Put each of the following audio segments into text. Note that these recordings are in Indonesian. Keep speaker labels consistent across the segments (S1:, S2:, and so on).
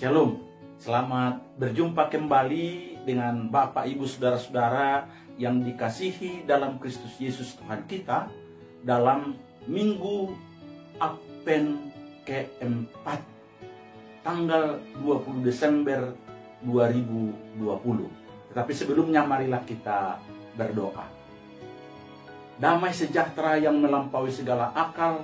S1: Shalom, selamat berjumpa kembali dengan Bapak, Ibu, Saudara-saudara yang dikasihi dalam Kristus Yesus Tuhan kita dalam Minggu Advent keempat, tanggal 20 Desember 2020. Tetapi sebelumnya marilah kita berdoa. Damai sejahtera yang melampaui segala akal,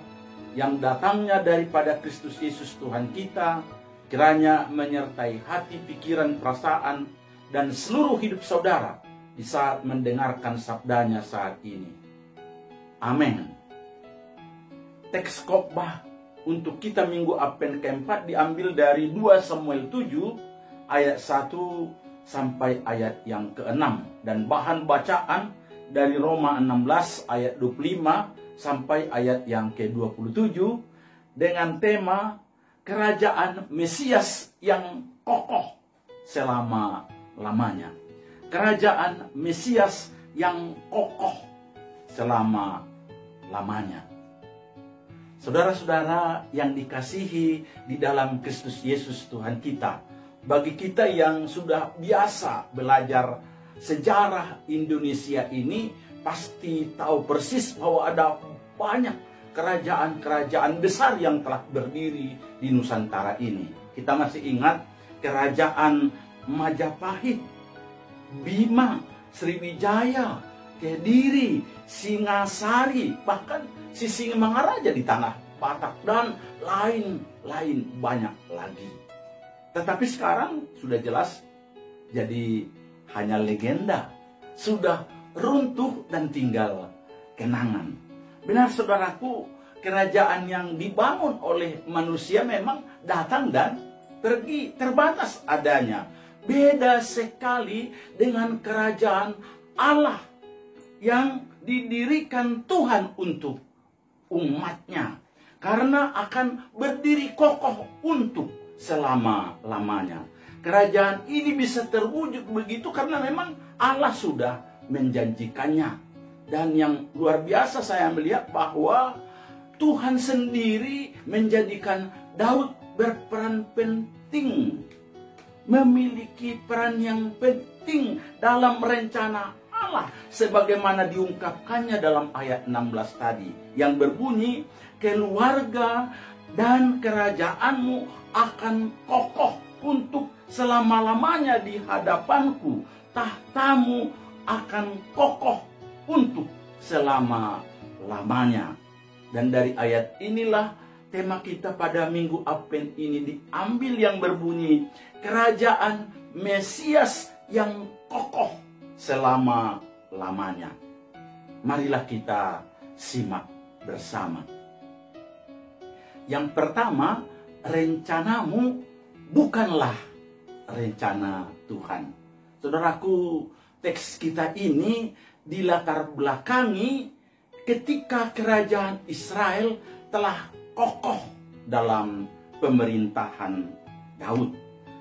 S1: yang datangnya daripada Kristus Yesus Tuhan kita, kiranya menyertai hati, pikiran, perasaan, dan seluruh hidup saudara di saat mendengarkan sabdanya saat ini. Amin. Teks khotbah untuk kita Minggu Advent keempat diambil dari 2 Samuel 7 ayat 1 sampai ayat yang ke-6. Dan bahan bacaan dari Roma 16 ayat 25 sampai ayat yang ke-27 dengan tema Kerajaan Mesias yang kokoh selama-lamanya. Kerajaan Mesias yang kokoh selama-lamanya. Saudara-saudara yang dikasihi di dalam Kristus Yesus Tuhan kita, bagi kita yang sudah biasa belajar sejarah Indonesia ini, pasti tahu persis bahwa ada banyak kerajaan-kerajaan besar yang telah berdiri di Nusantara ini. Kita masih ingat kerajaan Majapahit, Bima, Sriwijaya, Kediri, Singasari, bahkan Sisingamangaraja di tanah Batak, dan lain-lain banyak lagi. Tetapi sekarang sudah jelas jadi hanya legenda, sudah runtuh dan tinggal kenangan. Benar saudaraku, kerajaan yang dibangun oleh manusia memang datang dan pergi, terbatas adanya. Beda sekali dengan kerajaan Allah yang didirikan Tuhan untuk umatnya, karena akan berdiri kokoh untuk selama-lamanya. Kerajaan ini bisa terwujud begitu karena memang Allah sudah menjanjikannya. Dan yang luar biasa saya melihat bahwa Tuhan sendiri menjadikan Daud berperan penting, memiliki peran yang penting dalam rencana Allah, sebagaimana diungkapkannya dalam ayat 16 tadi, yang berbunyi, keluarga dan kerajaanmu akan kokoh untuk selama-lamanya di hadapanku, tahtamu akan kokoh untuk selama-lamanya. Dan dari ayat inilah tema kita pada Minggu Advent ini diambil, yang berbunyi kerajaan Mesias yang kokoh selama-lamanya. Marilah kita simak bersama. Yang pertama, rencanamu bukanlah rencana Tuhan. Saudaraku, teks kita ini dilatar belakangi ketika kerajaan Israel telah kokoh dalam pemerintahan Daud.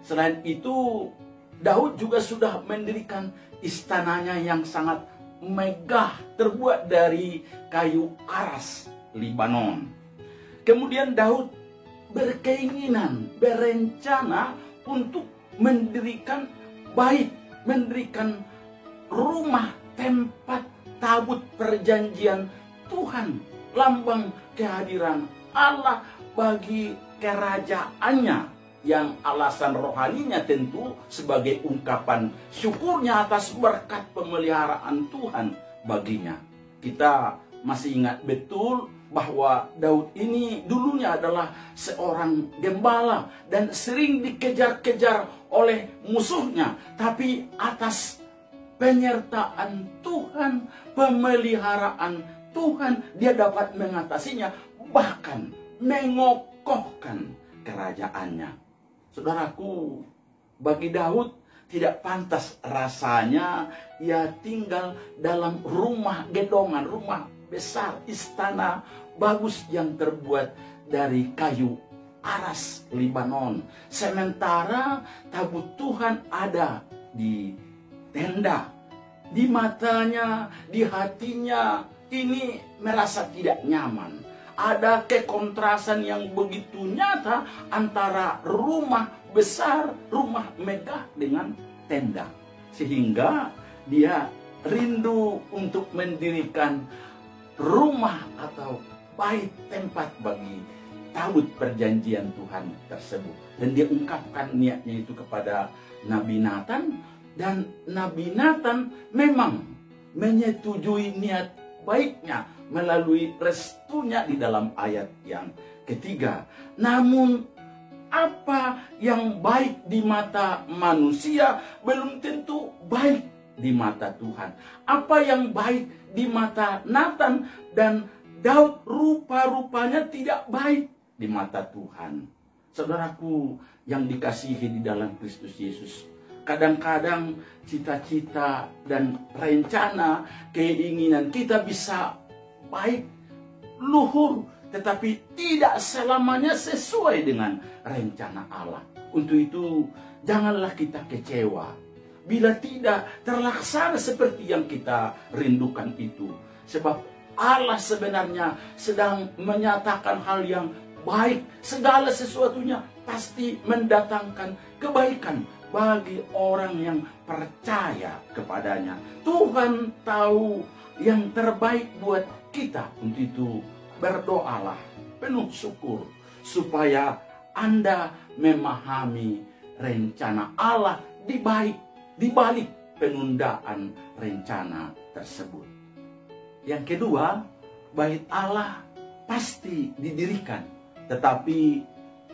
S1: Selain itu, Daud juga sudah mendirikan istananya yang sangat megah, terbuat dari kayu aras Libanon. Kemudian Daud berkeinginan, berencana untuk mendirikan bait, mendirikan rumah tempat tabut perjanjian Tuhan, lambang kehadiran Allah bagi kerajaannya, yang alasan rohaninya tentu sebagai ungkapan syukurnya atas berkat pemeliharaan Tuhan baginya. Kita masih ingat betul bahwa Daud ini dulunya adalah seorang gembala dan sering dikejar-kejar oleh musuhnya, tapi atas penyertaan Tuhan, pemeliharaan Tuhan, dia dapat mengatasinya, bahkan mengokohkan kerajaannya. Saudaraku, bagi Daud tidak pantas rasanya ia tinggal dalam rumah gedongan, rumah besar, istana bagus yang terbuat dari kayu aras Libanon. Sementara tabut Tuhan ada di tenda. Di matanya, di hatinya ini merasa tidak nyaman. ada kekontrasan yang begitu nyata antara rumah besar, rumah megah dengan tenda. Sehingga dia rindu untuk mendirikan rumah atau bait tempat bagi tabut perjanjian Tuhan tersebut. Dan dia ungkapkan niatnya itu kepada Nabi Nathan. Dan Nabi Nathan memang menyetujui niat baiknya melalui restunya di dalam ayat yang ketiga. Namun apa yang baik di mata manusia belum tentu baik di mata Tuhan. Apa yang baik di mata Nathan dan Daud rupa-rupanya tidak baik di mata Tuhan. Saudaraku yang dikasihi di dalam Kristus Yesus, kadang-kadang cita-cita dan rencana, keinginan kita bisa baik, luhur, tetapi tidak selamanya sesuai dengan rencana Allah. Untuk itu, janganlah kita kecewa bila tidak terlaksana seperti yang kita rindukan itu. Sebab Allah sebenarnya sedang menyatakan hal yang baik. Segala sesuatunya pasti mendatangkan kebaikan bagi orang yang percaya kepadanya. Tuhan tahu yang terbaik buat kita. Untuk itu berdoalah penuh syukur supaya Anda memahami rencana Allah di balik penundaan rencana tersebut. Yang kedua, bait Allah pasti didirikan, tetapi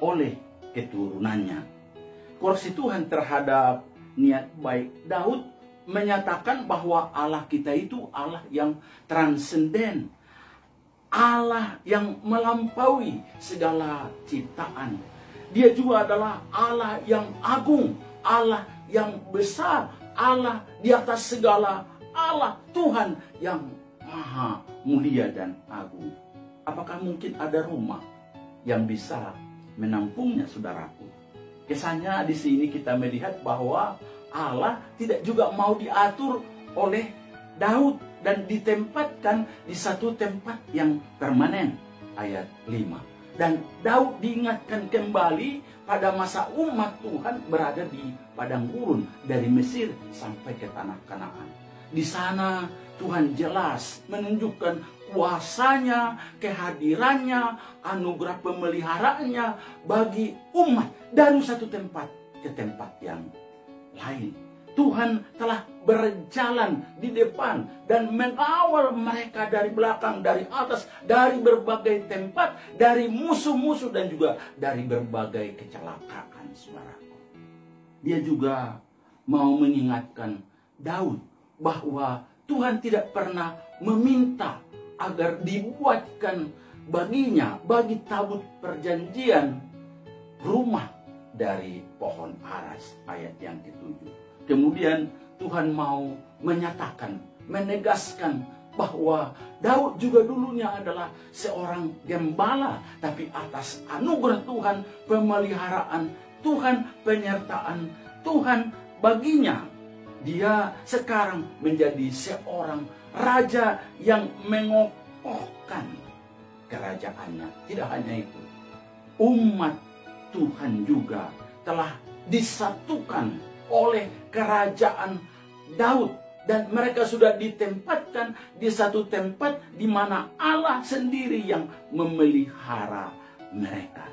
S1: oleh keturunannya. Koreksi Tuhan terhadap niat baik Daud menyatakan bahwa Allah kita itu Allah yang transenden, Allah yang melampaui segala ciptaan. Dia juga adalah Allah yang agung, Allah yang besar, Allah di atas segala, Allah Tuhan yang Maha mulia dan agung. Apakah mungkin ada rumah yang bisa menampungnya, saudaraku? Kesannya di sini kita melihat bahwa Allah tidak juga mau diatur oleh Daud dan ditempatkan di satu tempat yang permanen. Ayat 5. Dan Daud diingatkan kembali pada masa umat Tuhan berada di padang gurun dari Mesir sampai ke tanah Kanaan. Di sana Tuhan jelas menunjukkan kuasanya, kehadirannya, anugerah pemeliharaannya bagi umat dari satu tempat ke tempat yang lain. Tuhan telah berjalan di depan dan mengawal mereka dari belakang, dari atas, dari berbagai tempat, dari musuh-musuh dan juga dari berbagai kecelakaan, saudaraku. Dia juga mau mengingatkan Daud bahwa Tuhan tidak pernah meminta agar dibuatkan baginya, bagi tabut perjanjian, rumah dari pohon aras. Ayat yang ke-7. Kemudian Tuhan mau menyatakan, menegaskan bahwa Daud juga dulunya adalah seorang gembala, tapi atas anugerah Tuhan, pemeliharaan Tuhan, penyertaan Tuhan baginya, dia sekarang menjadi seorang raja yang mengokohkan kerajaannya. Tidak hanya itu, umat Tuhan juga telah disatukan oleh kerajaan Daud, dan mereka sudah ditempatkan di satu tempat di mana Allah sendiri yang memelihara mereka.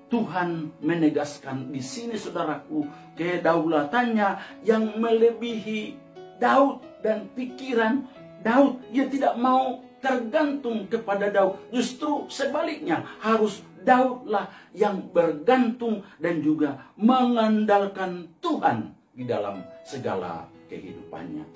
S1: Tuhan menegaskan di sini, saudaraku, kedaulatannya yang melebihi Daud dan pikiran Daud. Dia tidak mau tergantung kepada Daud. Justru sebaliknya, harus Daudlah yang bergantung dan juga mengandalkan Tuhan di dalam segala kehidupannya.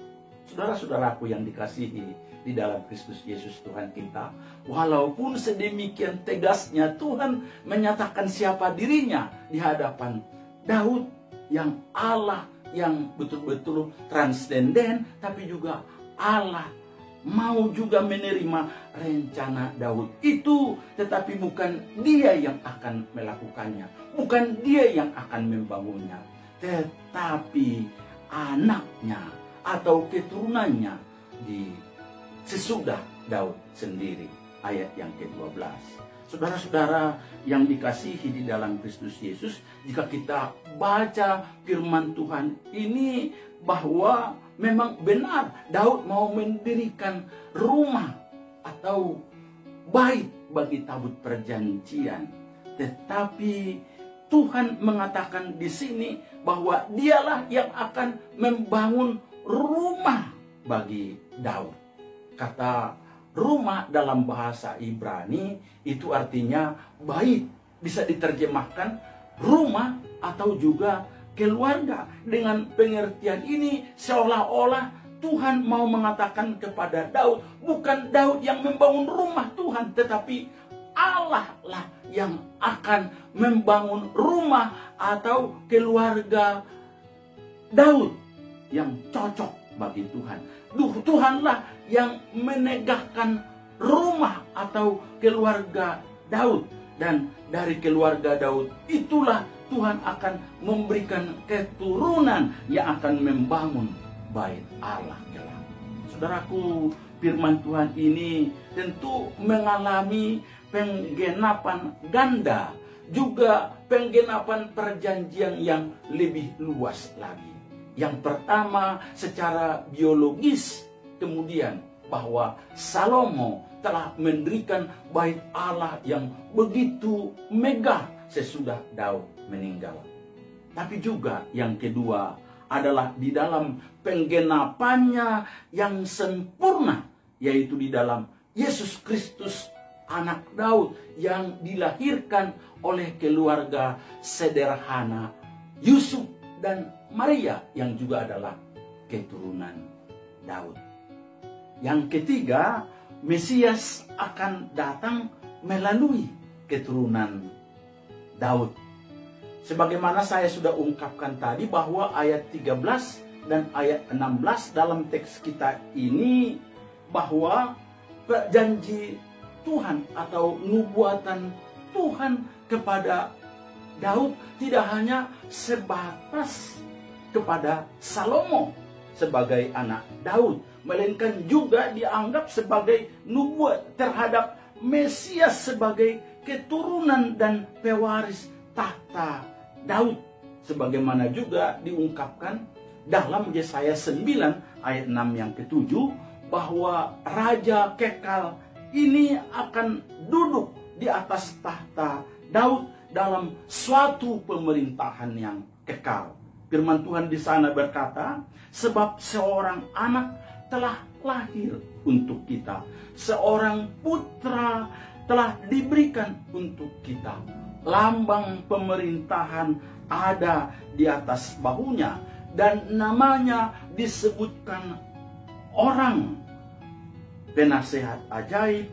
S1: Saudara-saudaraku yang dikasihi di dalam Kristus Yesus Tuhan kita, walaupun sedemikian tegasnya Tuhan menyatakan siapa dirinya di hadapan Daud, yang Allah yang betul-betul transenden, tapi juga Allah mau juga menerima rencana Daud itu, tetapi bukan dia yang akan melakukannya, bukan dia yang akan membangunnya, tetapi anaknya atau keturunannya di sesudah Daud sendiri. ayat yang ke-12. Saudara-saudara yang dikasihi di dalam Kristus Yesus, jika kita baca firman Tuhan ini, bahwa memang benar Daud mau mendirikan rumah atau bait bagi tabut perjanjian. Tetapi Tuhan mengatakan di sini bahwa dialah yang akan membangun rumah bagi Daud. Kata rumah dalam bahasa Ibrani itu artinya bait, bisa diterjemahkan rumah atau juga keluarga. Dengan pengertian ini seolah-olah Tuhan mau mengatakan kepada Daud, bukan Daud yang membangun rumah Tuhan, tetapi Allah lah yang akan membangun rumah atau keluarga Daud yang cocok bagi Tuhan. Tuhanlah yang menegakkan rumah atau keluarga Daud. Dan dari keluarga Daud itulah Tuhan akan memberikan keturunan yang akan membangun bait Allah kelak. Saudaraku, firman Tuhan ini tentu mengalami penggenapan ganda, juga penggenapan perjanjian yang lebih luas lagi. Yang pertama secara biologis, kemudian bahwa Salomo telah mendirikan bait Allah yang begitu megah sesudah Daud meninggal. Tapi juga yang kedua adalah di dalam penggenapannya yang sempurna, yaitu di dalam Yesus Kristus, anak Daud yang dilahirkan oleh keluarga sederhana Yusuf dan Maria yang juga adalah keturunan Daud. Yang ketiga, Mesias akan datang melalui keturunan Daud. Sebagaimana saya sudah ungkapkan tadi bahwa ayat 13 dan ayat 16 dalam teks kita ini, bahwa janji Tuhan atau nubuatan Tuhan kepada Daud tidak hanya sebatas kepada Salomo sebagai anak Daud, melainkan juga dianggap sebagai nubuat terhadap Mesias sebagai keturunan dan pewaris tahta Daud, sebagaimana juga diungkapkan dalam Yesaya 9 ayat 6 yang ke-7, bahwa Raja kekal ini akan duduk di atas tahta Daud dalam suatu pemerintahan yang kekal. Firman Tuhan di sana berkata, sebab seorang anak telah lahir untuk kita, seorang putra telah diberikan untuk kita. Lambang pemerintahan ada di atas bahunya, dan namanya disebutkan orang penasehat ajaib,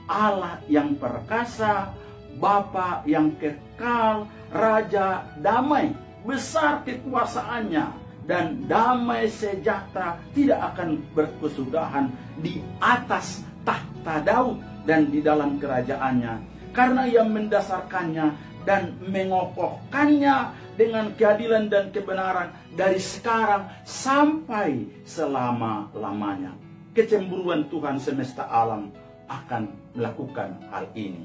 S1: Allah yang perkasa, Bapa yang kekal, Raja damai. Besar kekuasaannya dan damai sejahtera tidak akan berkesudahan di atas tahta Daud dan di dalam kerajaannya, karena ia mendasarkannya dan mengokohkannya dengan keadilan dan kebenaran dari sekarang sampai selama-lamanya. Kecemburuan Tuhan semesta alam akan melakukan hal ini.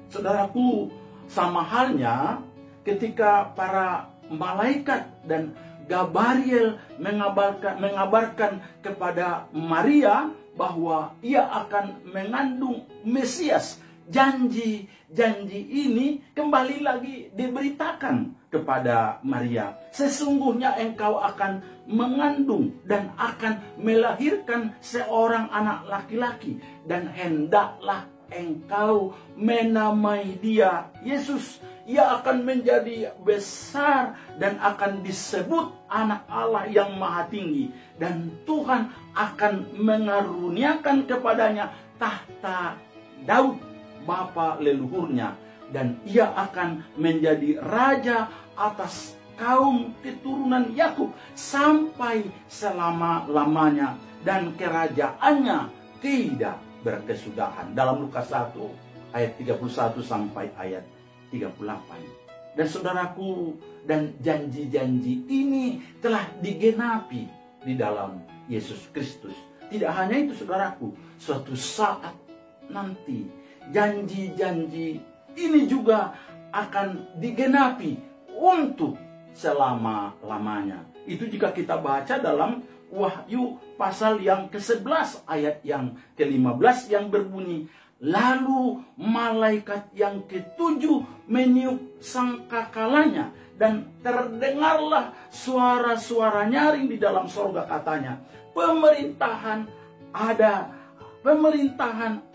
S1: Saudaraku, sama halnya ketika para malaikat dan Gabriel mengabarkan kepada Maria bahwa ia akan mengandung Mesias. Janji ini kembali lagi diberitakan kepada Maria. Sesungguhnya engkau akan mengandung dan akan melahirkan seorang anak laki-laki, dan hendaklah engkau menamai dia Yesus. Ia akan menjadi besar dan akan disebut anak Allah yang maha tinggi. Dan Tuhan akan mengaruniakan kepadanya tahta Daud, bapa leluhurnya. Dan ia akan menjadi raja atas kaum keturunan Yakub sampai selama-lamanya. Dan kerajaannya tidak berkesudahan. Dalam Lukas 1 ayat 31 sampai ayat 38. Dan saudaraku, dan janji-janji ini telah digenapi di dalam Yesus Kristus. Tidak hanya itu saudaraku, suatu saat nanti janji-janji ini juga akan digenapi untuk selama-lamanya. Itu jika kita baca dalam Wahyu pasal yang ke-11 ayat yang ke-15 yang berbunyi, lalu malaikat yang ke-7 meniup sangkakalanya, dan terdengarlah suara-suara nyaring di dalam sorga, katanya, pemerintahan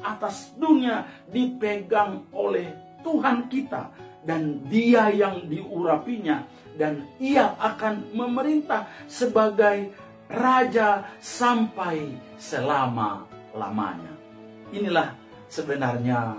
S1: atas dunia dipegang oleh Tuhan kita, dan Dia yang diurapinya, dan Ia akan memerintah sebagai Raja sampai selama-lamanya. Inilah sebenarnya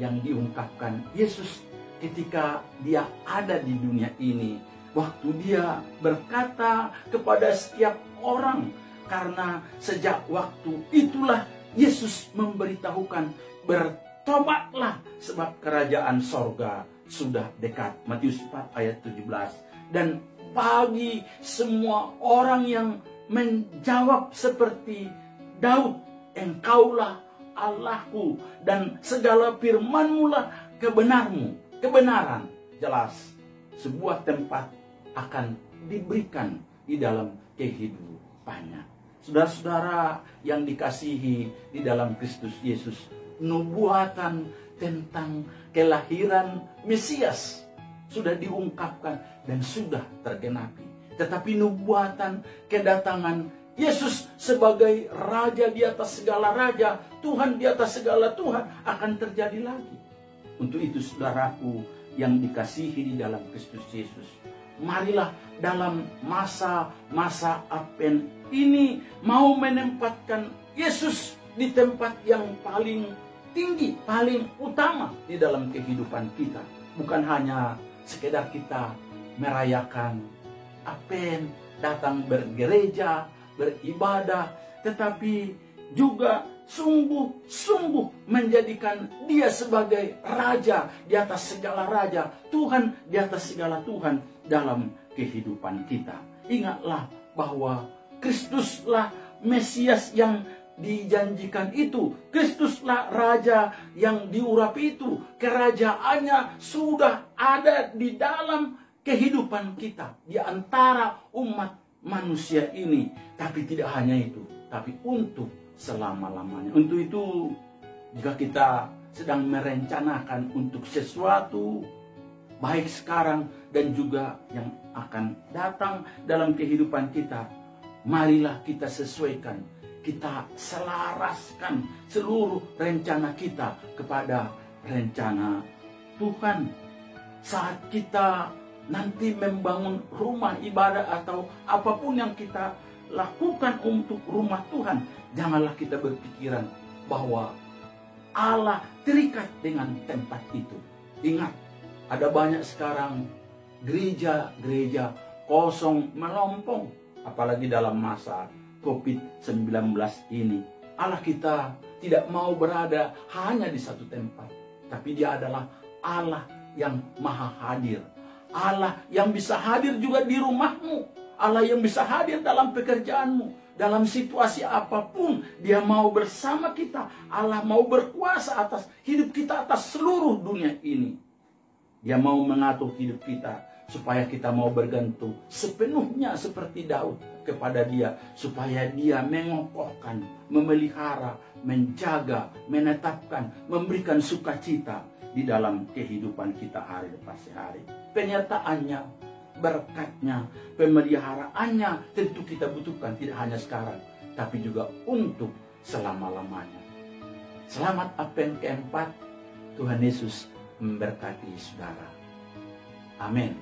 S1: yang diungkapkan Yesus ketika Dia ada di dunia ini. Waktu Dia berkata kepada setiap orang, karena sejak waktu itulah Yesus memberitahukan, bertobatlah sebab kerajaan sorga sudah dekat. Matius 4 ayat 17. Dan bagi semua orang yang menjawab seperti Daud, engkaulah Allahku dan segala firman-Mu lah kebenaran. Jelas sebuah tempat akan diberikan di dalam kehidupannya. Saudara-saudara yang dikasihi di dalam Kristus Yesus, nubuatan tentang kelahiran Mesias sudah diungkapkan dan sudah tergenapi. Tetapi nubuatan kedatangan Yesus sebagai Raja di atas segala raja, Tuhan di atas segala Tuhan, akan terjadi lagi. Untuk itu saudaraku yang dikasihi di dalam Kristus Yesus, marilah dalam masa-masa Advent ini mau menempatkan Yesus di tempat yang paling tinggi, paling utama di dalam kehidupan kita. Bukan hanya sekedar kita merayakan Advent, datang bergereja, beribadah, tetapi juga sungguh-sungguh menjadikan Dia sebagai Raja di atas segala raja, Tuhan di atas segala Tuhan dalam kehidupan kita. Ingatlah bahwa Kristuslah Mesias yang dijanjikan itu. Kristuslah Raja yang diurapi itu. Kerajaannya sudah ada di dalam kehidupan kita, di antara umat manusia ini. Tapi tidak hanya itu, tapi untuk selama-lamanya. Untuk itu, jika kita sedang merencanakan untuk sesuatu, baik sekarang dan juga yang akan datang dalam kehidupan kita, marilah kita sesuaikan, kita selaraskan seluruh rencana kita kepada rencana Tuhan. Saat kita nanti membangun rumah ibadah atau apapun yang kita lakukan untuk rumah Tuhan, janganlah kita berpikiran bahwa Allah terikat dengan tempat itu. Ingat, ada banyak sekarang gereja-gereja kosong melompong, apalagi dalam masa COVID-19 ini. Allah kita tidak mau berada hanya di satu tempat, tapi Dia adalah Allah yang maha hadir. Allah yang bisa hadir juga di rumahmu. Allah yang bisa hadir dalam pekerjaanmu. Dalam situasi apapun, Dia mau bersama kita. Allah mau berkuasa atas hidup kita, atas seluruh dunia ini. Dia mau mengatur hidup kita supaya kita mau bergantung sepenuhnya seperti Daud kepada Dia, supaya Dia mengokohkan, memelihara, menjaga, menetapkan, memberikan sukacita di dalam kehidupan kita hari lepas hari. Penyertaannya, berkatnya, pemeliharaannya tentu kita butuhkan, tidak hanya sekarang, tapi juga untuk selama-lamanya. Selamat Advent keempat. Tuhan Yesus memberkati saudara. Amin.